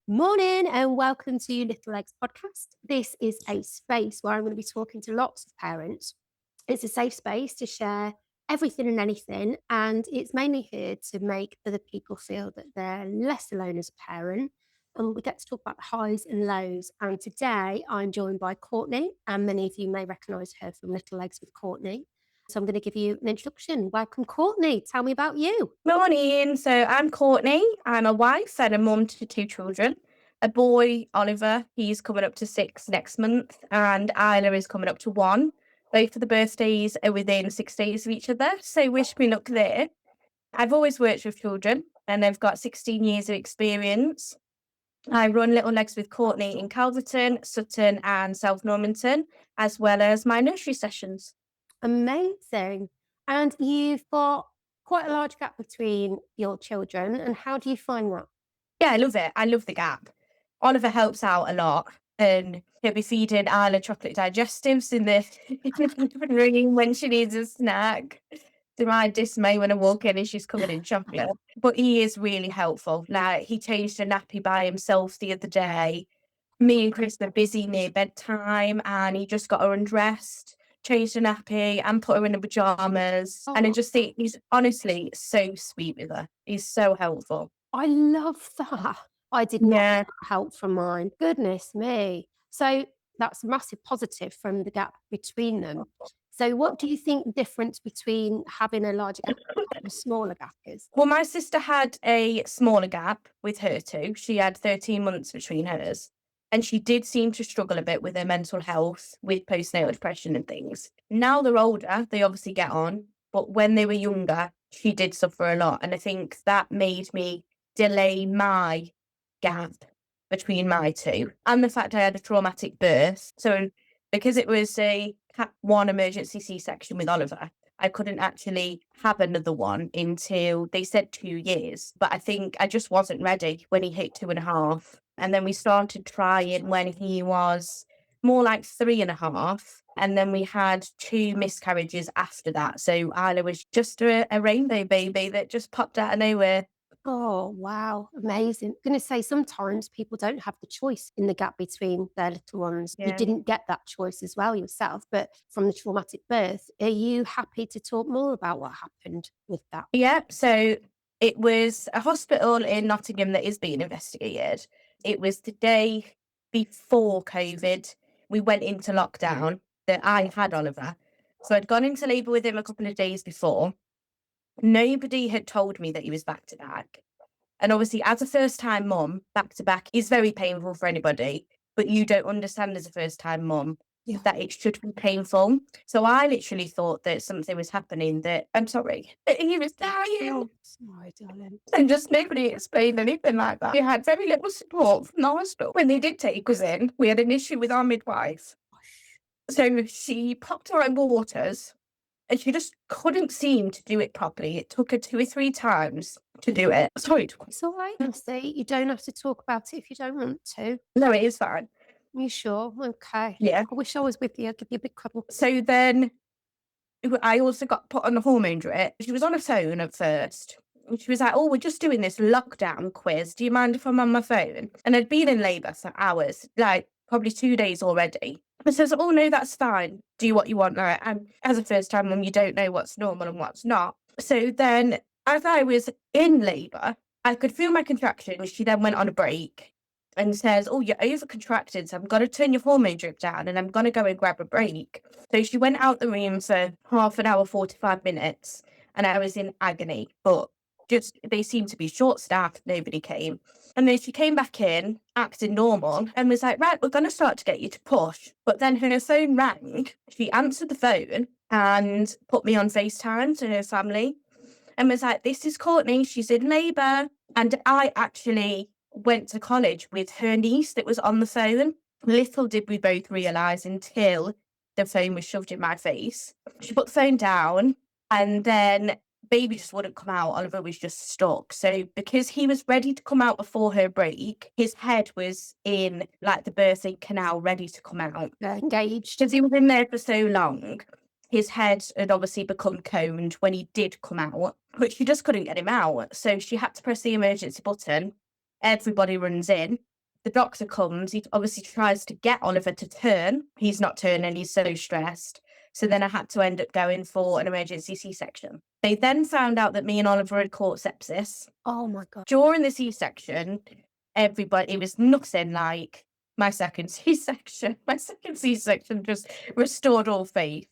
Morning and welcome to Little Legs Podcast. This is a space where I'm going to be talking to lots of parents. It's a safe space to share everything and anything, and it's mainly here to make other people feel that they're less alone as a parent. And we get to talk about the highs and lows. And today I'm joined by Courtney, and many of you may recognise her from Little Legs with Courtney. So I'm going to give you an introduction. Welcome, Courtney. Tell me about you. Morning. So I'm Courtney. I'm a wife and a mum to two children. A boy, Oliver, he's coming up to 6 next month, and Isla is coming up to 1. Both of the birthdays are within 6 days of each other, so wish me luck there. I've always worked with children, and I've got 16 years of experience. I run Little Legs with Courtney in Calverton, Sutton, and South Normanton, as well as my nursery sessions. Amazing. And you've got quite a large gap between your children. And how do you find that? Yeah, I love it. I love the gap. Oliver helps out a lot, and he'll be feeding Isla chocolate digestives in the room when she needs a snack. To my dismay, when I walk in and she's covered in chocolate. But he is really helpful. Like, he changed a nappy by himself the other day. Me and Chris were busy near bedtime, and he just got her undressed, changed a nappy, and put her in the pajamas. And I Oh, just think he's honestly so sweet with her. He's so helpful. I love that. I did not Yeah. get help from mine. Goodness me. So that's a massive positive from the gap between them. So, what do you think the difference between having a larger gap and a smaller gap is? Well, my sister had a smaller gap with her too. She had 13 months between hers. And she did seem to struggle a bit with her mental health, with postnatal depression and things. Now they're older, they obviously get on. But when they were younger, she did suffer a lot. And I think that made me delay my gap between my two. And the fact I had a traumatic birth. So because it was a Cat 1 emergency C-section with Oliver, I couldn't actually have another one until they said 2 years. But I think I just wasn't ready when he hit 2.5. And then we started trying when he was more like 3.5. And then we had 2 miscarriages after that. So Isla was just a rainbow baby that just popped out of nowhere. Oh, wow. Amazing. I'm going to say sometimes people don't have the choice in the gap between their little ones. You Yeah. didn't get that choice as well yourself, but from the traumatic birth, are you happy to talk more about what happened with that? Yeah, so it was a hospital in Nottingham that is being investigated. It was the day before COVID. We went into lockdown that I had Oliver. So I'd gone into labour with him a couple of days before. Nobody had told me that he was back to back. And obviously, as a first time mum, back to back is very painful for anybody, but you don't understand as a first time mum Yeah. that it should be painful. So I literally thought that something was happening, that I'm sorry, that he was dying. Sorry, darling. And just nobody explained anything like that. We had very little support from the hospital. When they did take us in, we had an issue with our midwife. So she popped her own waters, and she just couldn't seem to do it properly. It took her 2 or 3 times to do it. Sorry. It's all right, Kirstie. You don't have to talk about it if you don't want to. No, it is fine. Are you sure? Okay. Yeah. I wish I was with you. I'd give you a big cuddle. So then I also got put on the hormone drip. She was on her phone at first. And she was like, "Oh, we're just doing this lockdown quiz. Do you mind if I'm on my phone?" And I'd been in labour for hours, like probably 2 days already. And says, "Oh, no, that's fine. Do what you want." Like, and as a first time mum, you don't know what's normal and what's not. So then, as I was in labour, I could feel my contractions. She then went on a break and says, "Oh, you're over contracted, so I'm going to turn your hormone drip down and I'm going to go and grab a break." So she went out the room for half an hour, 45 minutes, and I was in agony. But just, they seemed to be short staffed, nobody came. And then she came back in, acting normal, and was like, "Right, we're going to start to get you to push." But then her phone rang, she answered the phone and put me on FaceTime to her family and was like, "This is Courtney, she's in labour." And I actually went to college with her niece that was on the phone. Little did we both realise until the phone was shoved in my face. She put the phone down, and then baby just wouldn't come out. Oliver was just stuck. So because he was ready to come out before her break, his head was in like the birthing canal ready to come out. Engaged. Because he was in there for so long, his head had obviously become coned when he did come out, but she just couldn't get him out. So she had to press the emergency button. Everybody runs in. The doctor comes, he obviously tries to get Oliver to turn. He's not turning, he's so stressed. So then I had to end up going for an emergency C-section. They then found out that me and Oliver had caught sepsis. Oh my God. During the C-section, it was nothing like my second C-section. My second C-section just restored all faith.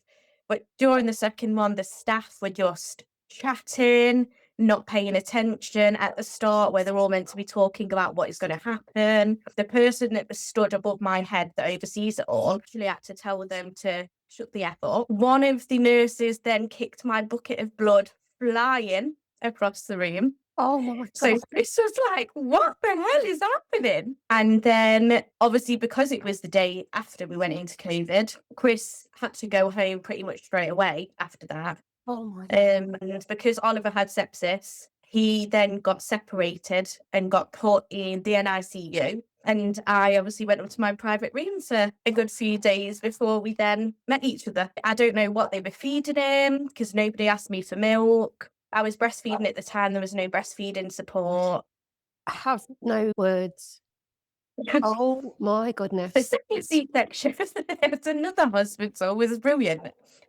But during the second one, the staff were just chatting, not paying attention at the start, where they're all meant to be talking about what is going to happen. The person that was stood above my head that oversees it all actually had to tell them to shut the F up. One of the nurses then kicked my bucket of blood flying across the room. Oh my So God. Chris was like, what the hell is happening? And then obviously because it was the day after we went into COVID, Chris had to go home pretty much straight away after that. Oh my God. And because Oliver had sepsis, he then got separated and got put in the NICU. And I obviously went up to my private room for a good few days before we then met each other. I don't know what they were feeding him because nobody asked me for milk. I was breastfeeding at the time. There was no breastfeeding support. I have no words. Oh my The goodness. second C-section at another hospital was brilliant.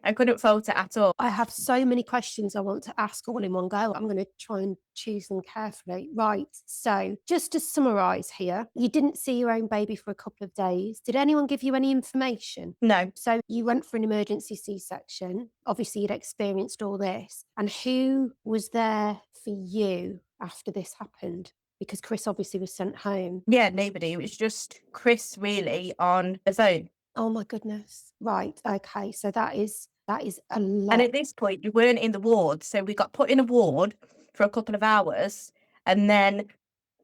I couldn't fault it at all. I have so many questions I want to ask all in one go. I'm going to try and choose them carefully. Right. So, just to summarize here, you didn't see your own baby for a couple of days. Did anyone give you any information? No. So, you went for an emergency C section. Obviously, you'd experienced all this. And who was there for you after this happened? Because Chris obviously was sent home. Yeah, nobody. It was just Chris really on the phone. Oh my goodness. Right. Okay. So that is a And lot. at this point, you weren't in the ward. So we got put in a ward for a couple of hours. And then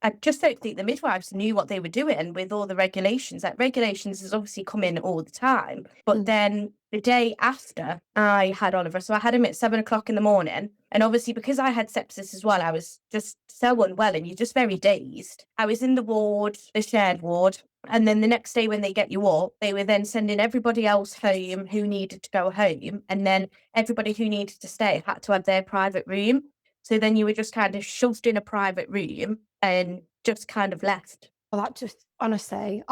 I just don't think the midwives knew what they were doing with all the regulations. Like regulations has obviously come in all the time. But then the day after I had Oliver, so I had him at 7 o'clock in the morning. And obviously because I had sepsis as well, I was just so unwell and you're just very dazed. I was in the ward, the shared ward. And then the next day when they get you up, they were then sending everybody else home who needed to go home. And then everybody who needed to stay had to have their private room. So then you were just kind of shoved in a private room and just kind of left. Well, that just honestly,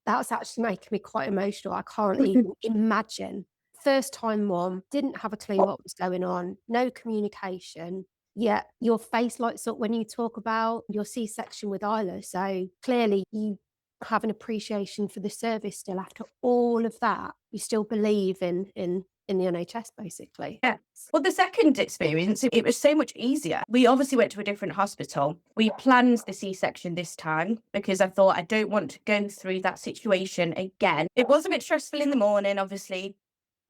that's actually making me quite emotional. I can't even imagine. First time mom, didn't have a clue what was going on, no communication. Yet your face lights up when you talk about your C-section with Isla. So clearly you have an appreciation for the service still after all of that. You still believe in the NHS basically. Yes. Well, the second experience, it was so much easier. We obviously went to a different hospital. We planned the C-section this time because I thought I don't want to go through that situation again. It was a bit stressful in the morning, obviously.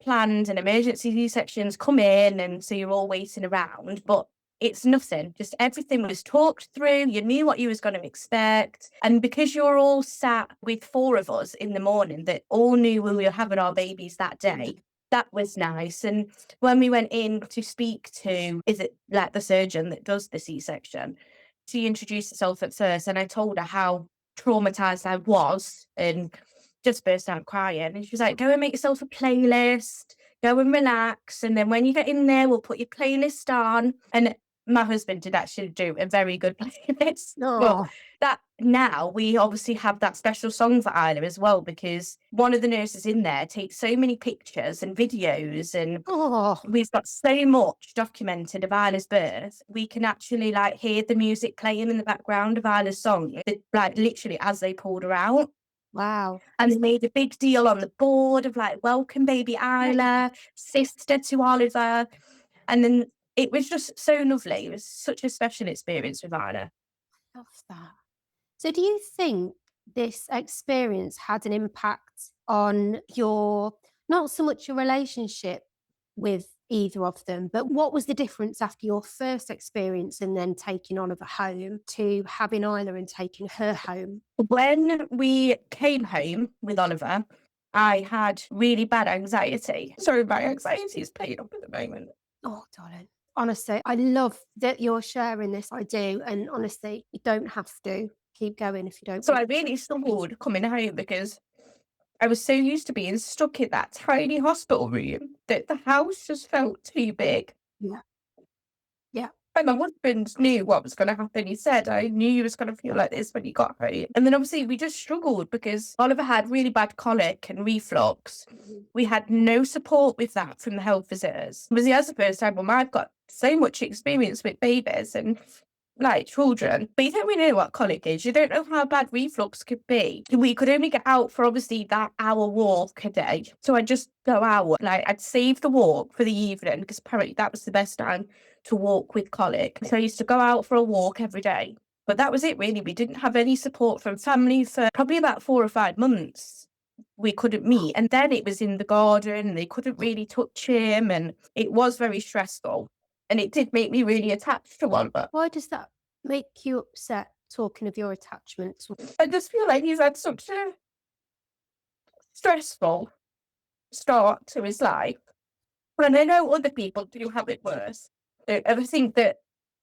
Planned and emergency C-sections come in, and so you're all waiting around. But it's nothing. Just everything was talked through. You knew what you was going to expect. And because you're all sat with 4 of us in the morning that all knew we were having our babies that day, that was nice. And when we went in to speak to, is it like the surgeon that does the C-section, she introduced herself at first and I told her how traumatized I was and just burst out crying. And she was like, go and make yourself a playlist, go and relax. And then when you get in there, we'll put your playlist on. And my husband did actually do a very good playlist. Well, Oh, that now we obviously have that special song for Isla as well, because one of the nurses in there takes so many pictures and videos, and oh, we've got so much documented of Isla's birth. We can actually like hear the music playing in the background of Isla's song, like literally as they pulled her out. wow. And they made a big deal on the board of like, welcome baby Isla, sister to Oliver. And then it was just so lovely. It was such a special experience with Isla. Love that. So, do you think this experience had an impact on your, not so much your relationship with either of them, but what was the difference after your first experience and then taking Oliver home to having Isla and taking her home? When we came home with Oliver, I had really bad anxiety. Sorry, my anxiety is playing up at the moment. Oh, darling. Honestly, I love that you're sharing this. I do. And honestly, you don't have to keep going if you don't So want. I really struggled coming home because I was so used to being stuck in that tiny hospital room that the house just felt too big. Yeah. Yeah. And my husband knew what was going to happen. He said, I knew you was going to feel like this when you got home. And then obviously we just struggled because Oliver had really bad colic and reflux. Mhm. We had no support with that from the health visitors. Obviously, as a first time mum, I've got so much experience with babies and like children, but you don't really know what colic is. You don't know how bad reflux could be. We could only get out for obviously that hour walk a day. So I'd just go out. Like I'd save the walk for the evening because apparently that was the best time to walk with colic. So I used to go out for a walk every day. But that was it really. We didn't have any support from family for probably about 4 or 5 months. We couldn't meet. And then it was in the garden and they couldn't really touch him. And it was very stressful. And it did make me really attached to Oliver. Why does that make you upset talking of your attachments? I just feel like he's had such a stressful start to his life. And I know other people do have it worse. I ever think that,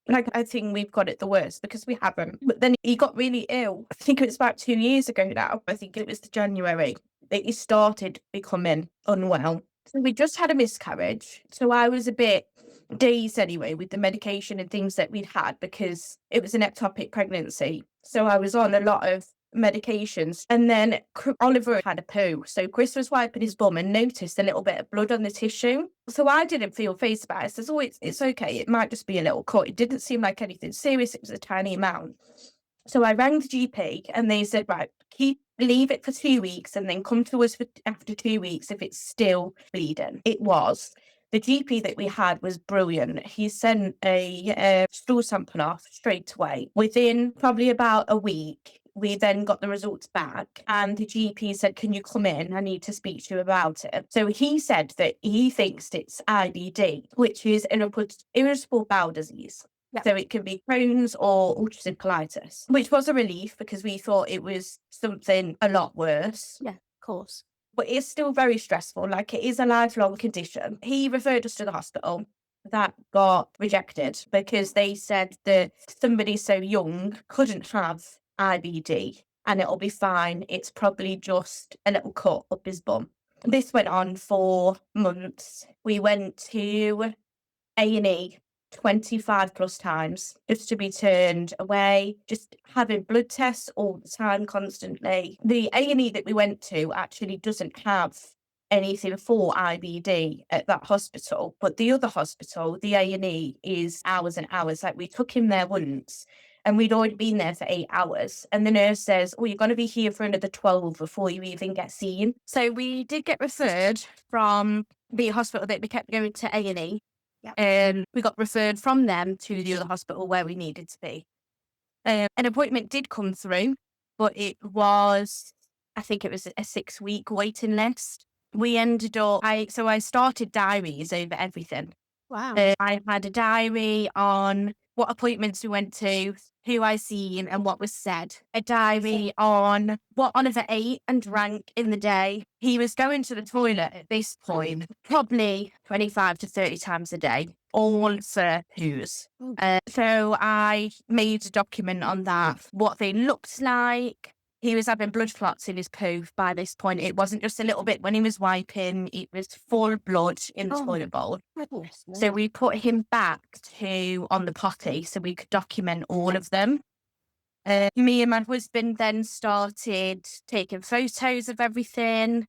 like, I think we've got it the worst because we haven't. But then he got really ill. I think it was about 2 years ago now. I think it was January that he started becoming unwell. So we just had a miscarriage. So I was a bit dazed anyway with the medication and things that we'd had because it was an ectopic pregnancy. So I was on a lot of medications. And then Oliver had a poo. So Chris was wiping his bum and noticed a little bit of blood on the tissue. So I didn't feel phased about it. I says, oh, it's okay. It might just be a little cut. It didn't seem like anything serious. It was a tiny amount. So I rang the GP and they said, right, leave it for 2 weeks and then come to us after 2 weeks if it's still bleeding. It was. The GP that we had was brilliant. He sent a stool sample off straight away. Within probably about a week, we then got the results back and the GP said, can you come in? I need to speak to you about it. So he said that he thinks it's IBD, which is an irritable bowel disease. Yeah. So it can be Crohn's or ulcerative colitis, which was a relief because we thought it was something a lot worse. Yeah, of course. But it's still very stressful. Like it is a lifelong condition. He referred us to the hospital. That got rejected because they said that somebody so young couldn't have IBD and it'll be fine. It's probably just a little cut up his bum. This went on for months. We went to A&E 25 plus times just to be turned away, just having blood tests all the time, constantly. The A&E that we went to actually doesn't have anything for IBD at that hospital, but the other hospital, the A&E, is hours and hours. Like we took him there once and we'd already been there for 8 hours. And the nurse says, oh, you're going to be here for another 12 before you even get seen. So we did get referred from the hospital that we kept going to A&E. And we got referred from them to the other hospital where we needed to be. An appointment did come through, but it was, I think it was a 6-week waiting list. We ended up, I started diaries over everything. Wow. I had a diary on what appointments we went to, who I seen and what was said. A diary on what Oliver ate and drank in the day. He was going to the toilet at this point, probably 25 to 30 times a day, all for poos. So I made a document on that, what they looked like. He was having blood clots in his poo by this point. It wasn't just a little bit when he was wiping, it was full blood in the toilet bowl. Goodness So we put him back on the potty so we could document all of them. Me and my husband then started taking photos of everything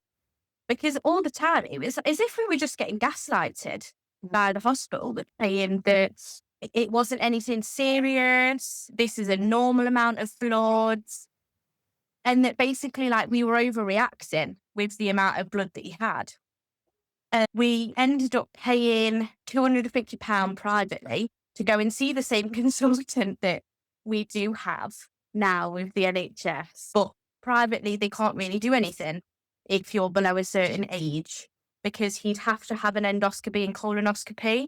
because all the time it was as if we were just getting gaslighted by the hospital, saying that it wasn't anything serious, this is a normal amount of blood. And that basically, like, we were overreacting with the amount of blood that he had. We ended up paying £250 privately to go and see the same consultant that we do have now with the NHS. But privately, they can't really do anything if you're below a certain age because he'd have to have an endoscopy and colonoscopy.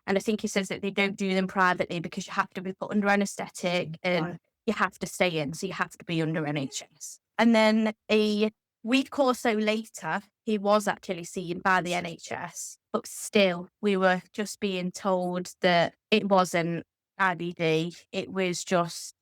And I think he says that they don't do them privately because you have to be put under anaesthetic and you have to stay in, so you have to be under NHS. And then a week or so later, he was actually seen by the NHS, but still we were just being told that it wasn't IBD, it was just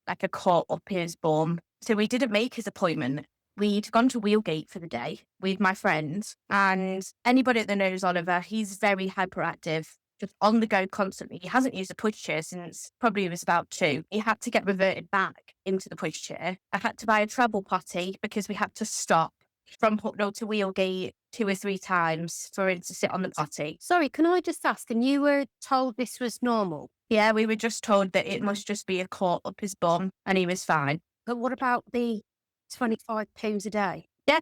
like a cut up his bum. So we didn't make his appointment. We'd gone to Wheelgate for the day with my friends, and anybody that knows Oliver, he's very hyperactive. just on the go constantly. He hasn't used a pushchair since probably he was about 2. He had to get reverted back into the pushchair. I had to buy a travel potty because we had to stop from Hucknall to Wheelgate 2 or 3 times for him to sit on the potty. Sorry, can I just ask, and you were told this was normal, Yeah, we were just told that it must just be a cut up his bum and he was fine. but what about the 25 pounds a day? Yeah,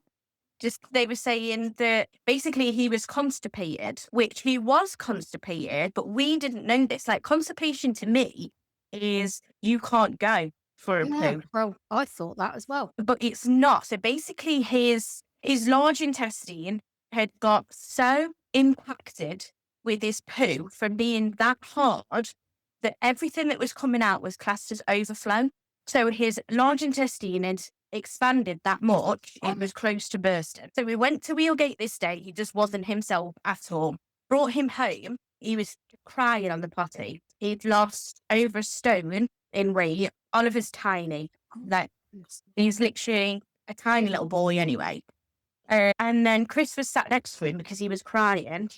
just they were saying that basically he was constipated, which he was constipated, but we didn't know this. Like, constipation to me is you can't go for a Yeah, poo, well, I thought that as well. but it's not. So basically his large intestine had got so impacted with his poo from being that hard that everything that was coming out was classed as overflow. So his large intestine had expanded that much, it was close to bursting. So we went to Wheelgate this day. He just wasn't himself at all. Brought him home. He was crying on the potty. He'd lost over a stone in weight. Oliver's tiny. Like, he's literally a tiny little boy anyway. And then Chris was sat next to him because he was crying.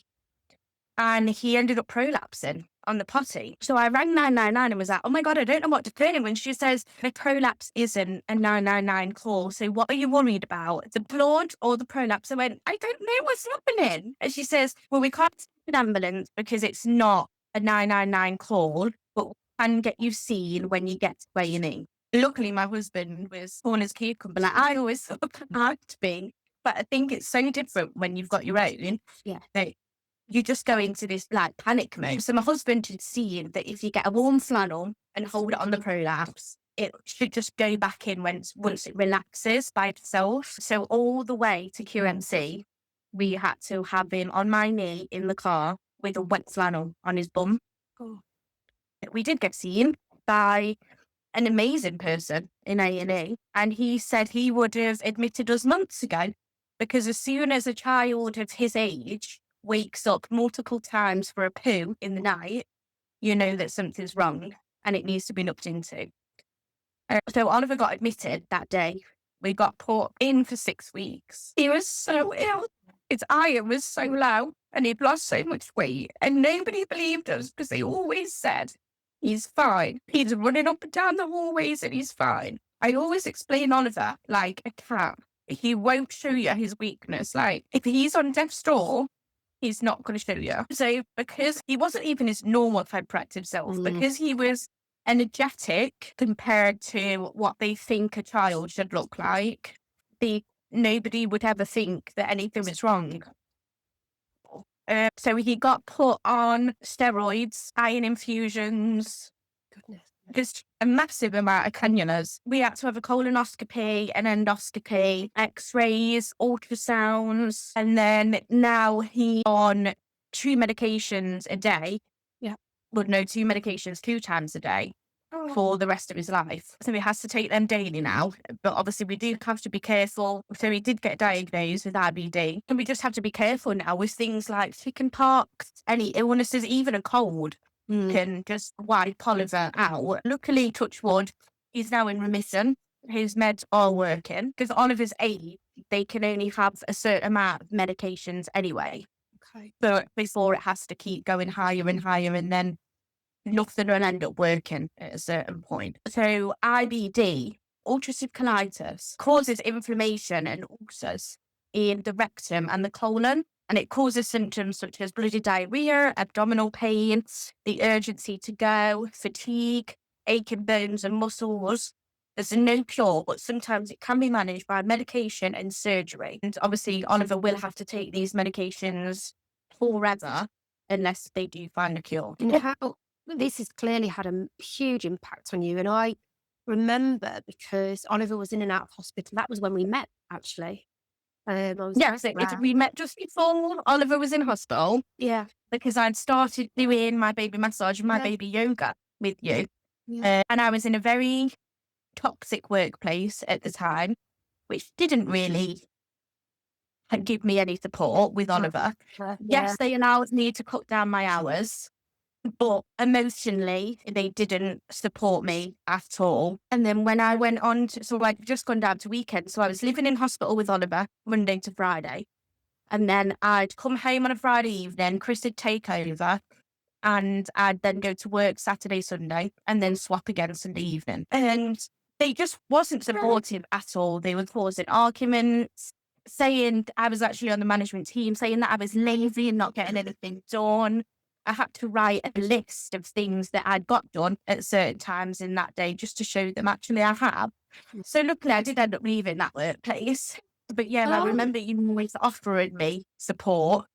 And he ended up prolapsing on the potty. So I rang 999 and was like, oh my God, I don't know what to do. And she says, the prolapse isn't a 999 call. So what are you worried about? The blood or the prolapse? I went, I don't know what's happening. And she says, well, we can't send an ambulance because it's not a 999 call, but we can get you seen when you get to where you need. Luckily, my husband was born as cucumber. Like I always thought I'd be. But I think it's so different when you've got your own. Yeah. That you just go into this like panic mode. So my husband had seen that if you get a warm flannel and hold it on the prolapse, it should just go back in once it relaxes by itself. So all the way to QMC, we had to have him on my knee in the car with a wet flannel on his bum. Oh. We did get seen by an amazing person in A&E, and he said he would have admitted us months ago, because as soon as a child of his age wakes up multiple times for a poo in the night, you know that something's wrong and it needs to be looked into. So Oliver got admitted that day. We got put in for 6 weeks. He was so ill. His iron was so low and he'd lost so much weight, and nobody believed us because they always said, he's fine. He's running up and down the hallways and he's fine. I always explain Oliver like a cat. He won't show you his weakness. Like, if he's on death's door, he's not going to show you. So because he wasn't even his normal hyperactive self, because he was energetic compared to what they think a child should look like, nobody would ever think that anything was wrong. So he got put on steroids, iron infusions. Goodness. Just a massive amount of cannulas. We had to have a colonoscopy, an endoscopy, x-rays, ultrasounds, and then now he's on 2 medications a day. Yeah. Well, no, 2 medications 2 times a day for the rest of his life. So he has to take them daily now. But obviously we do have to be careful. So he did get diagnosed with IBD. And we just have to be careful now with things like chicken pox, any illnesses, even a cold. Can just wipe Oliver out. Luckily, touch wood, he's now in remission. His meds are working. Because Oliver's age, they can only have a certain amount of medications anyway. Okay. But before it has to keep going higher and higher, and then nothing will end up working at a certain point. So IBD, ulcerative colitis, causes inflammation and ulcers in the rectum and the colon. And it causes symptoms such as bloody diarrhea, abdominal pain, the urgency to go, fatigue, aching bones and muscles. There's no cure, but sometimes it can be managed by medication and surgery. And obviously, Oliver will have to take these medications forever unless they do find a cure. And how this has clearly had a huge impact on you. And I remember, because Oliver was in and out of hospital, that was when we met, actually. We met just before Oliver was in hospital. Yeah. Because I'd started doing my baby massage and my baby yoga with you. Yeah. And I was in a very toxic workplace at the time, which didn't really give me any support with Oliver. Yeah. Yes, they allowed me to cut down my hours, but emotionally, they didn't support me at all. And then when I went on to, so I'd just gone down to weekend. So I was living in hospital with Oliver Monday to Friday. And then I'd come home on a Friday evening, Chris would take over. and I'd then go to work Saturday, Sunday, and then swap again Sunday evening. And they just wasn't supportive at all. They were causing arguments, saying I was actually on the management team, saying that I was lazy and not getting anything done. I had to write a list of things that I'd got done at certain times in that day just to show them actually I have. So luckily I did end up leaving that workplace. But yeah, I Oh, remember you always offering me support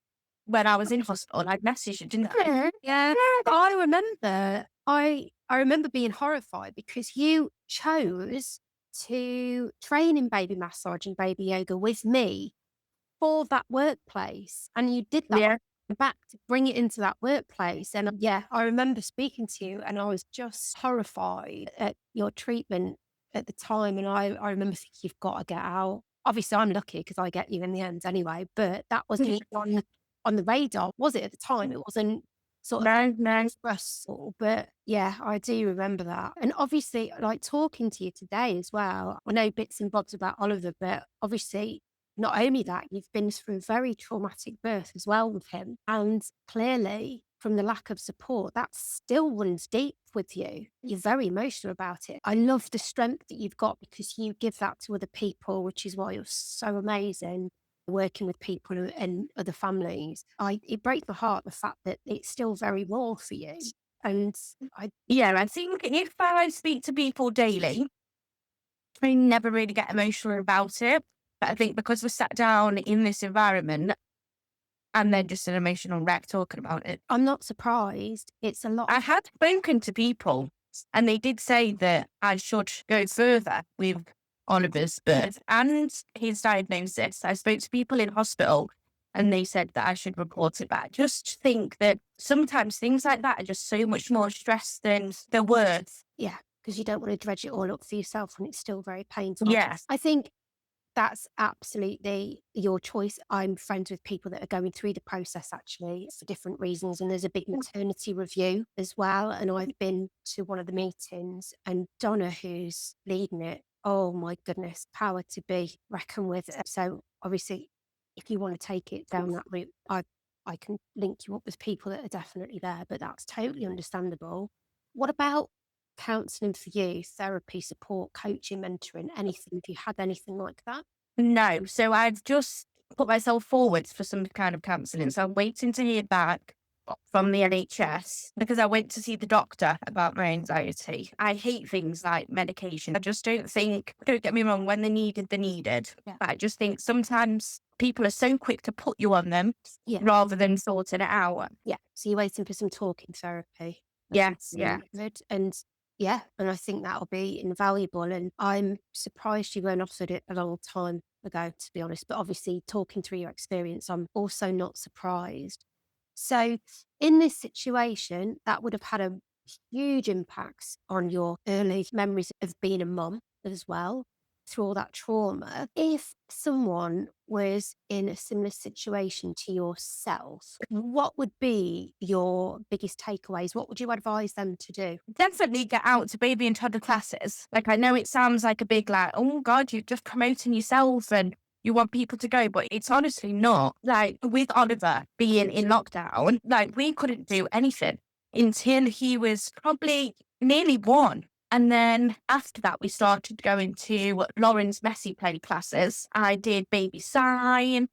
when I was in hospital. I'd message you, didn't I? yeah. I remember. I remember being horrified because you chose to train in baby massage and baby yoga with me for that workplace, and you did that Yeah. back to bring it into that workplace. And yeah, I remember speaking to you, and I was just horrified at your treatment at the time. And I remember thinking, you've got to get out. Obviously, I'm lucky because I get you in the end anyway. But that wasn't even on the radar, was it at the time? It wasn't sort of No, no. stressful, but yeah, I do remember that. And obviously, like talking to you today as well, I know bits and bobs about Oliver, but obviously, not only that, you've been through a very traumatic birth as well with him. And clearly, from the lack of support, that still runs deep with you. You're very emotional about it. I love the strength that you've got because you give that to other people, which is why you're so amazing working with people and other families. It breaks my heart the fact that it's still very raw for you. And I Yeah, I think if I speak to people daily, I never really get emotional about it. But I think because we're sat down in this environment, and then just an emotional wreck talking about it. I'm not surprised. It's a lot. I had spoken to people and they did say that I should go further with Oliver's birth and his diagnosis. I spoke to people in hospital and they said that I should report it back. Just think that sometimes things like that are just so much more stress than they're worth. Yeah, because you don't want to dredge it all up for yourself when it's still very painful. Yes. I think that's absolutely your choice. I'm friends with people that are going through the process actually for different reasons. And there's a big maternity review as well. And I've been to one of the meetings, and Donna, who's leading it, oh my goodness, power to be reckoned with. So obviously, if you want to take it down that route, I can link you up with people that are definitely there, but that's totally understandable. What about counseling for you, therapy, support, coaching, mentoring, anything? Have you had anything like that? No. So I've just put myself forward for some kind of counselling. So I'm waiting to hear back from the NHS because I went to see the doctor about my anxiety. I hate things like medication. I just don't think, don't get me wrong, when they're needed, they're needed. Yeah. But I just think sometimes people are so quick to put you on them Yeah. rather than sorting it out. Yeah. So you're waiting for some talking therapy. Yes, yeah. Good. And yeah, and I think that'll be invaluable. And I'm surprised you weren't offered it a long time ago, to be honest. But obviously, talking through your experience, I'm also not surprised. So, in this situation, that would have had a huge impact on your early memories of being a mum as well, through all that trauma. If someone was in a similar situation to yourself, what would be your biggest takeaways? What would you advise them to do? Definitely get out to baby and toddler classes. Like, I know it sounds like a big, like, oh God, you're just promoting yourself and you want people to go, but it's honestly not. Like, with Oliver being in lockdown, like, we couldn't do anything until he was probably nearly 1. And then after that, we started going to Lauren's messy play classes. I did baby sign.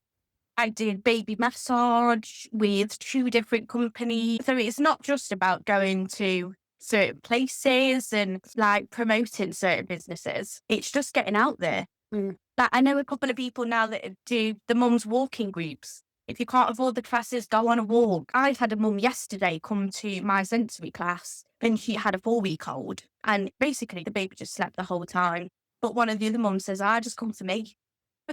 I did baby massage with 2 different companies. So it's not just about going to certain places and like promoting certain businesses. It's just getting out there. Mm. Like, I know a couple of people now that do the mums walking groups. If you can't afford the classes, go on a walk. I had a mum yesterday come to my sensory class and she had a 4-week-old. And basically the baby just slept the whole time. But one of the other mums says, I just come for me.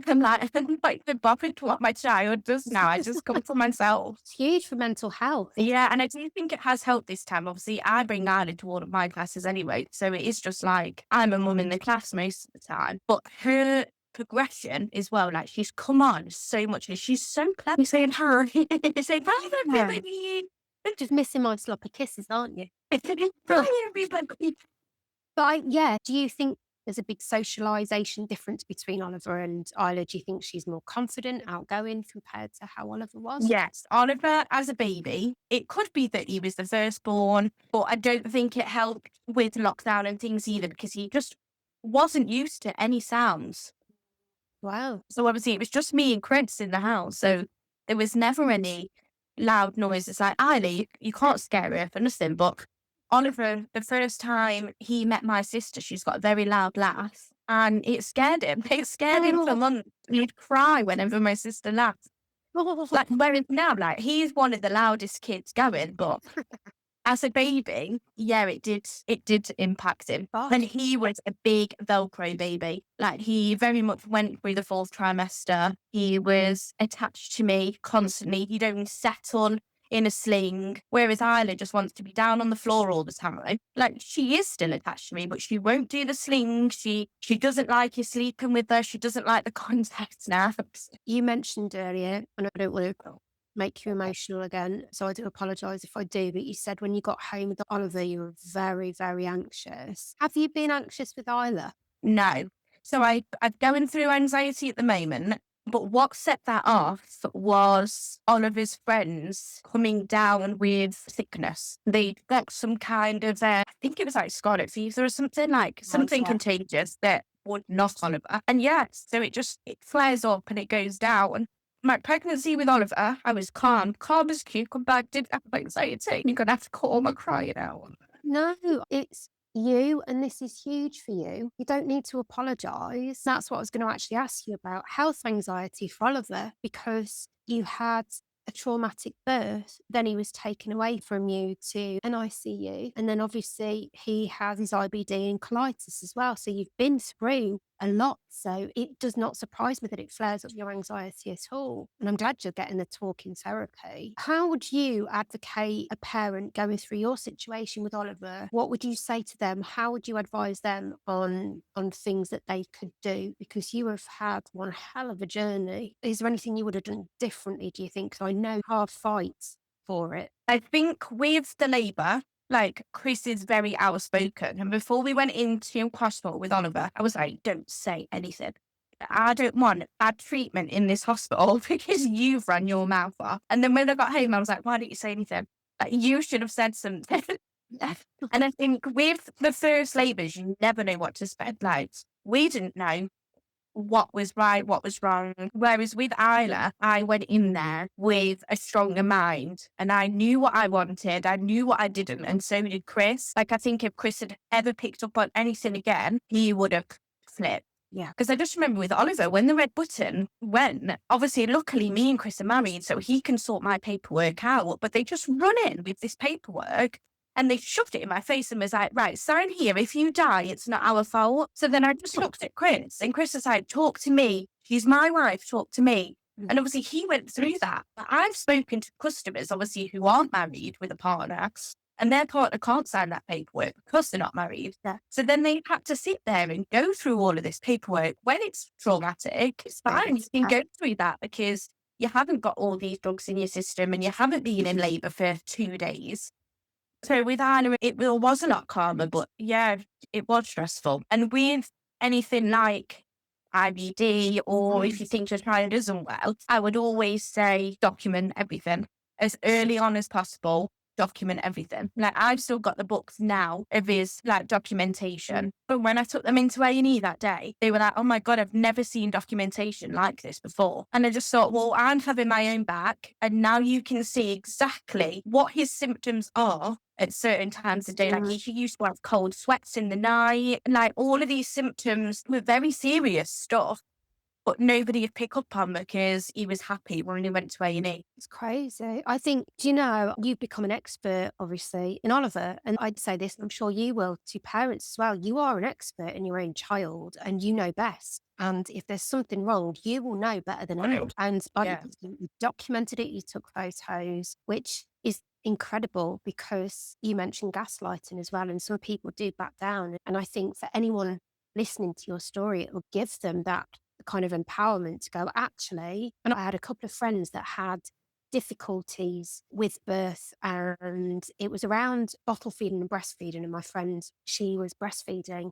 I'm like, I'm not even bothered what my child does now. I just come for myself. It's huge for mental health. Yeah, and I do think it has helped this time. Obviously, I bring Nyla to all of my classes anyway. So it is just like, I'm a mum in the class most of the time. But her progression as well, like she's come on so much and she's so clever. Saying her, saying, hi, everybody. Just missing my sloppy kisses, aren't you? Hi, everybody. But yeah, do you think there's a big socialization difference between Oliver and Isla? Do you think she's more confident, outgoing compared to how Oliver was? Yes, Oliver as a baby, it could be that he was the firstborn, but I don't think it helped with lockdown and things either because he just wasn't used to any sounds. Wow. So obviously it was just me and Chris in the house. So there was never any loud noises like Isla, you can't scare her for nothing. But Oliver, the first time he met my sister, she's got a very loud laugh and it scared him. It scared him for months. He'd cry whenever my sister laughed. Like, whereas now, like, he's one of the loudest kids going, but as a baby, yeah, it did impact him. And Gosh. he was a big Velcro baby. Like, he very much went through the fourth trimester. He was attached to me constantly. He'd only settle in a sling, whereas Isla just wants to be down on the floor all the time. Like, she is still attached to me, but she won't do the sling. She doesn't like you sleeping with her. She doesn't like the contact now. You mentioned earlier, and I don't want to make you emotional again, so I do apologise if I do, but you said when you got home with Oliver, you were very, very anxious. Have you been anxious with Isla? No. So I'm going through anxiety at the moment, but what set that off was Oliver's friends coming down with sickness. They got some kind of, I think it was like scarlet fever or something, like something Yeah. contagious that would knock Oliver. And yes, so it flares up and it goes down. My pregnancy with Oliver, I was calm as a cucumber. I didn't have anxiety. You're going to have to call my crying out. No, it's you, and this is huge for you. You don't need to apologise. That's what I was going to actually ask you about health anxiety for Oliver, because you had a traumatic birth, then he was taken away from you to an ICU, and then obviously he has his IBD and colitis as well. So you've been through a lot. So it does not surprise me that it flares up your anxiety at all. And I'm glad you're getting the talking therapy. How would you advocate a parent going through your situation with Oliver? What would you say to them? How would you advise them on things that they could do? Because you have had one hell of a journey. Is there anything you would have done differently, do you think? 'Cause I know hard fights for it. I think with the labour, like Chris is very outspoken. And before we went into hospital with Oliver, I was like, don't say anything. I don't want bad treatment in this hospital because you've run your mouth off. And then when I got home, I was like, why didn't you say anything? Like, you should have said something. And I think with the first labours, you never know what to expect. Like, we didn't know what was right, what was wrong. Whereas with Isla, I went in there with a stronger mind and I knew what I wanted. I knew what I didn't. And so did Chris. Like, I think if Chris had ever picked up on anything again, he would have flipped. Yeah. Because I just remember with Oliver, when the red button went, obviously, luckily, me and Chris are married, so he can sort my paperwork out. But they just run in with this paperwork and they shoved it in my face and was like, right, sign here. If you die, it's not our fault. So then I just looked at Chris and Chris was like, talk to me. She's my wife. Talk to me. And obviously he went through that. But I've spoken to customers, obviously, who aren't married with a partner and their partner can't sign that paperwork because they're not married. Yeah. So then they had to sit there and go through all of this paperwork. When it's traumatic, it's fine. You can go through that because you haven't got all these drugs in your system and you haven't been in labour for 2 days. So with Anna, it was a lot calmer, but yeah, it was stressful. And with anything like IBD, or if you think your child isn't well, I would always say document everything as early on as possible. Document everything. Like, I've still got the books now of his like documentation. But when I took them into A&E that day, they were like, oh my God, I've never seen documentation like this before. And I just thought, well, I'm having my own back. And now you can see exactly what his symptoms are at certain times of day. Like, he used to have cold sweats in the night. Like, all of these symptoms were very serious stuff. But nobody would pick up on because he was happy when he went to A&E. It's crazy. I think, do you know, you've become an expert, obviously, in Oliver. And I'd say this, and I'm sure you will to parents as well. You are an expert in your own child and you know best. And if there's something wrong, you will know better than anyone. And like Yeah. you documented it, you took photos, which is incredible because you mentioned gaslighting as well. And some people do back down. And I think for anyone listening to your story, it will give them that kind of empowerment to go, actually. And I had a couple of friends that had difficulties with birth, and it was around bottle feeding and breastfeeding. And my friend, she was breastfeeding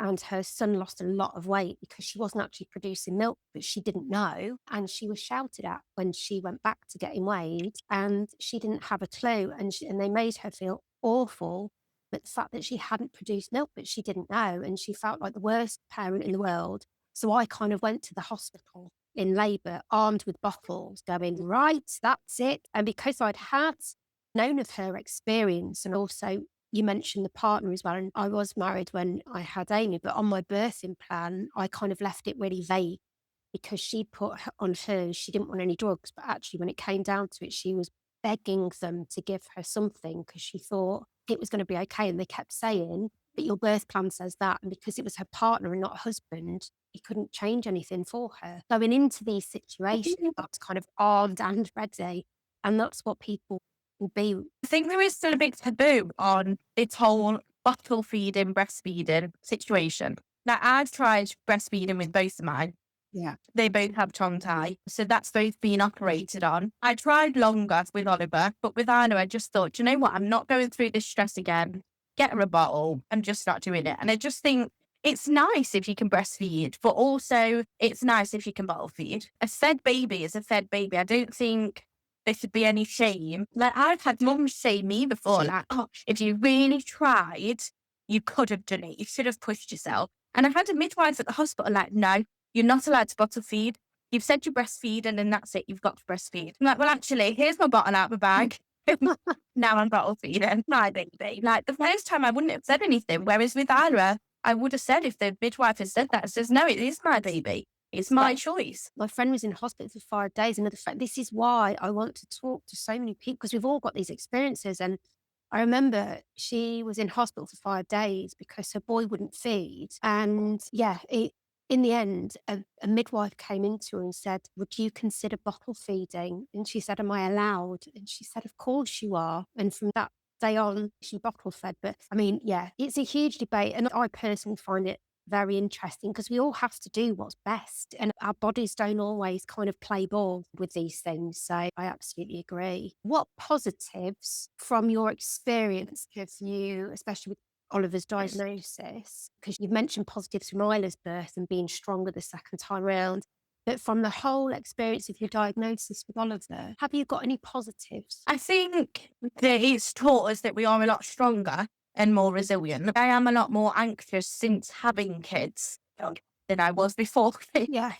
and her son lost a lot of weight because she wasn't actually producing milk, but she didn't know. And she was shouted at when she went back to get him weighed, and she didn't have a clue. And they made her feel awful. But the fact that she hadn't produced milk, but she didn't know, and she felt like the worst parent in the world. So I kind of went to the hospital in labour, armed with bottles, going, right, that's it. And because I'd had known of her experience, and also you mentioned the partner as well. And I was married when I had Amy, but on my birthing plan, I kind of left it really vague because she put on hers, she didn't want any drugs. But actually, when it came down to it, she was begging them to give her something because she thought it was going to be okay. And they kept saying, but your birth plan says that. And because it was her partner and not husband, he couldn't change anything for her. Going into these situations, that's kind of armed and ready. And that's what people will be. I think there is still a big taboo on this whole bottle feeding, breastfeeding situation. Now, I've tried breastfeeding with both of mine. Yeah. They both have tongue tie, so that's both been operated on. I tried longer with Oliver, but with Anna, I just thought, you know what? I'm not going through this stress again. Get her a bottle. I'm just not doing it. And I just think it's nice if you can breastfeed, but also it's nice if you can bottle feed. A fed baby is a fed baby. I don't think there should be any shame. Like, I've had mums say me before, like, oh, if you really tried, you could have done it. You should have pushed yourself. And I had a midwife at the hospital like, no, you're not allowed to bottle feed. You've said you breastfeed and then that's it. You've got to breastfeed. I'm like, well, actually, here's my bottle out of my bag. Now I'm bottle feeding my baby. Like, the first time I wouldn't have said anything. Whereas with Ira, I would have said, if the midwife had said that, it says, no, it is my baby. It's my choice. My friend was in hospital for 5 days. Another friend. This is why I want to talk to so many people, because we've all got these experiences. And I remember she was in hospital for 5 days because her boy wouldn't feed. And yeah, in the end, a midwife came into her and said, would you consider bottle feeding? And she said, am I allowed? And she said, of course you are. And from that day on, she bottle fed. But I mean, yeah, it's a huge debate. And I personally find it very interesting because we all have to do what's best, and our bodies don't always kind of play ball with these things. So I absolutely agree. What positives from your experience have you, especially with Oliver's diagnosis, because you've mentioned positives from Isla's birth and being stronger the second time round, but from the whole experience of your diagnosis with Oliver, have you got any positives? I think that it's taught us that we are a lot stronger and more resilient. I am a lot more anxious since having kids than I was before. Yeah.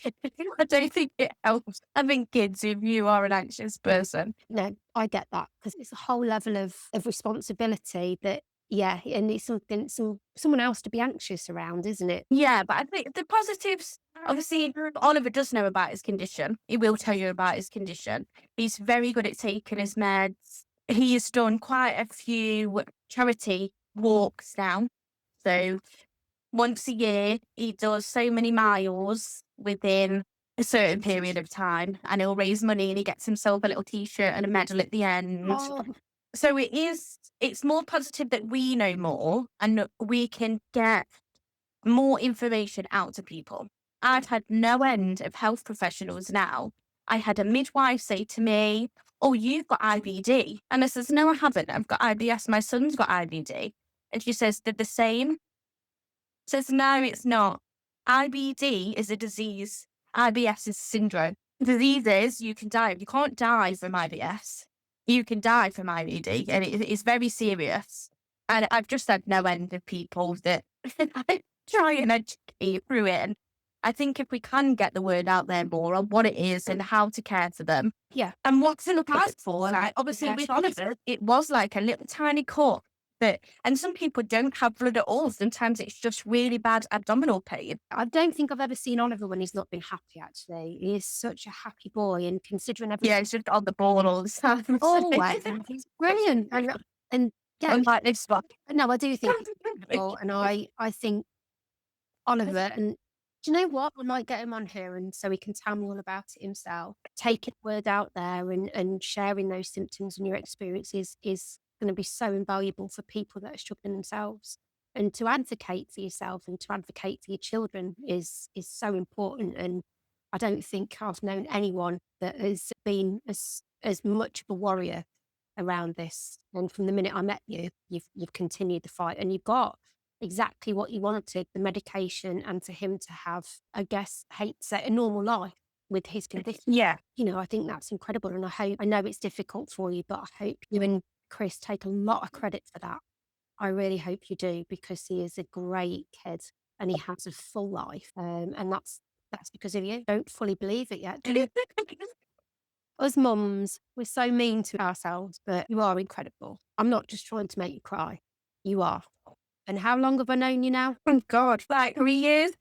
I don't think it helps having kids if you are an anxious person. No, I get that because it's a whole level of responsibility that, yeah, and it's something someone else to be anxious around, isn't it? Yeah, but I think the positives, obviously, Oliver does know about his condition. He will tell you about his condition. He's very good at taking his meds. He has done quite a few charity walks now. So once a year, he does so many miles within a certain period of time, and he'll raise money and he gets himself a little t-shirt and a medal at the end. Oh, So it's more positive that we know more and that we can get more information out to people. I've had no end of health professionals now. I had a midwife say to me, oh, you've got IBD. And I says, no, I haven't. I've got IBS. My son's got IBD. And she says, they're the same. Says, no, it's not. IBD is a disease. IBS is syndrome. Disease is you can die. You can't die from IBS. You can die from IBD, and it is very serious. And I've just had no end of people that try and educate through it. And I think if we can get the word out there more on what it is and how to care for them, yeah. and what to look out for. Like, obviously, with Oliver, it was like a little tiny cut. And some people don't have blood at all. Sometimes it's just really bad abdominal pain. I don't think I've ever seen Oliver when he's not been happy, actually. He is such a happy boy, and considering everything. Yeah, it's just on the ball all the time. Always. He's brilliant. And yeah, Unlike this one. no, I do think he's wonderful, and I think Oliver, and do you know what? We might get him on here and so he can tell me all about it himself. Taking the word out there and sharing those symptoms and your experiences is going to be so invaluable for people that are struggling themselves. And to advocate for yourself and to advocate for your children is so important. And I don't think I've known anyone that has been as much of a warrior around this. And from the minute I met you, you've continued the fight, and you've got exactly what you wanted, the medication, and to him to have, I guess, hate to say, a normal life with his condition. Yeah. I think that's incredible. And I know it's difficult for you, but I hope you and Chris take a lot of credit for that. I really hope you do, because he is a great kid and he has a full life. And that's because of you. Don't fully believe it yet, do you? Us mums, we're so mean to ourselves, but you are incredible. I'm not just trying to make you cry. You are. And how long have I known you now? Oh God, like 3 years.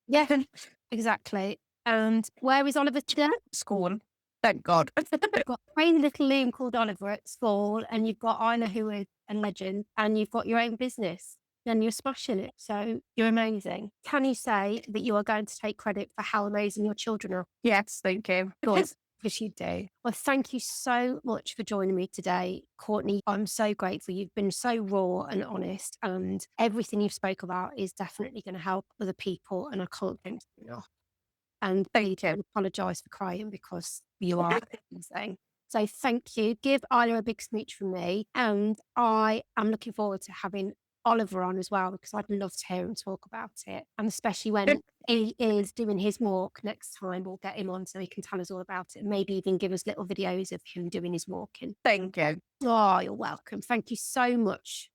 Yeah, exactly. And where is Oliver today? School. Thank God. You've got crazy little Liam called Oliver at school, and you've got Isla, who is a legend, and you've got your own business, and you're smashing it. So you're amazing. Can you say that you are going to take credit for how amazing your children are? Yes, thank you. Good. Because you do. Well, thank you so much for joining me today, Courtney. I'm so grateful. You've been so raw and honest, and everything you've spoke about is definitely going to help other people. And I can't thank you enough. And please Thank you. don't apologise for crying, because you are amazing. So thank you. Give Isla a big smooch from me. And I am looking forward to having Oliver on as well, because I'd love to hear him talk about it. And especially when he is doing his walk next time, we'll get him on so he can tell us all about it. And maybe even give us little videos of him doing his walking. Thank you. Oh, you're welcome. Thank you so much